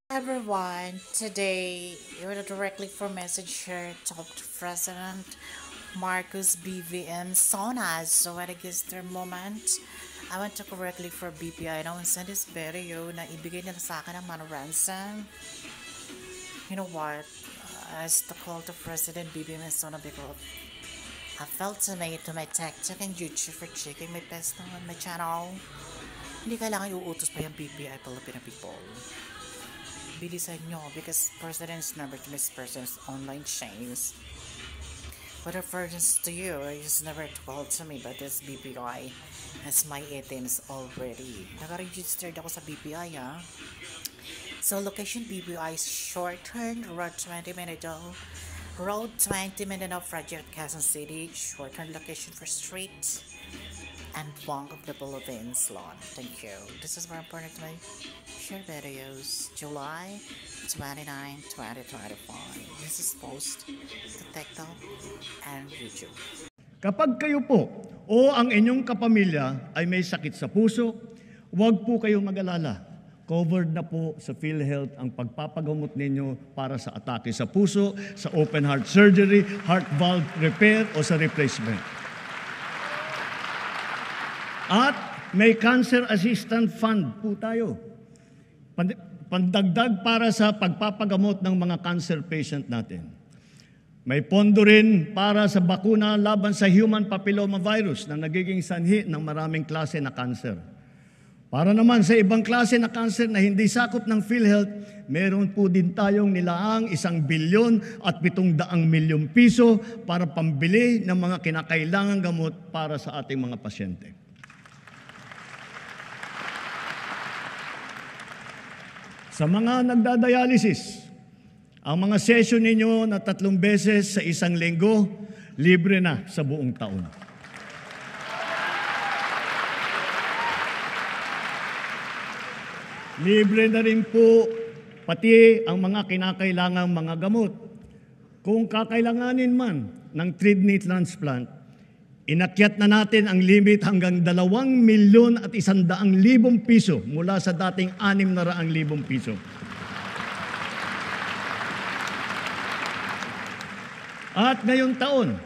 Everyone, today you will directly for message here talk to President Marcos BVM Sonas. So what is their moment? I want to correctly for BPI now and send this video na ibigay nila sa akin ng mga ransom. You know what? As the call to President BBM Sona because I felt to my TikTok and YouTube for checking my best on my channel. Hindi kailangan iuutos pa yung BPI Filipino people. Bilisan nyo because president's number to this person's online chains. What refers to you is never called to me but this BPI as my items already. Naka-registered ako sa BPI ha. So location BPI short turn road 20 minutes road 20 minutes of Project Quezon City short turn location for street and Bank of the Philippines lawn. Thank you. This is very important to me. Share videos July 29, 2025. This is post to TikTok and YouTube. Kapag kayo po o ang inyong kapamilya ay may sakit sa puso, huwag po kayong mag-alala. Covered na po sa PhilHealth ang pagpapagamot ninyo para sa atake sa puso, sa open heart surgery, heart valve repair o sa replacement. At may cancer assistant fund po tayo. Pandagdag para sa pagpapagamot ng mga cancer patient natin. May pondo rin para sa bakuna laban sa human papilloma virus na nagiging sanhi ng maraming klase na cancer. Para naman sa ibang klase na cancer na hindi sakop ng PhilHealth, meron po din tayong nilaang 1 bilyon at 700 milyong piso para pambili ng mga kinakailangang gamot para sa ating mga pasyente. Sa mga nagdadialysis, ang mga session ninyo na 3 beses sa 1 linggo, libre na sa buong taon. Libre na rin po pati ang mga kinakailangang mga gamot. Kung kakailanganin man ng kidney transplant, inakyat na natin ang limit hanggang 2,100,000 piso mula sa dating 600,000 piso. At ngayong taon,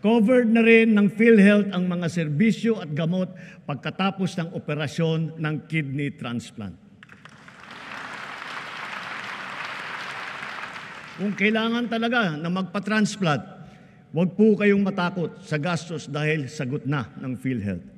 covered na rin ng PhilHealth ang mga serbisyo at gamot pagkatapos ng operasyon ng kidney transplant. Kung kailangan talaga na magpa-transplant, huwag po kayong matakot sa gastos dahil sagot na ng PhilHealth.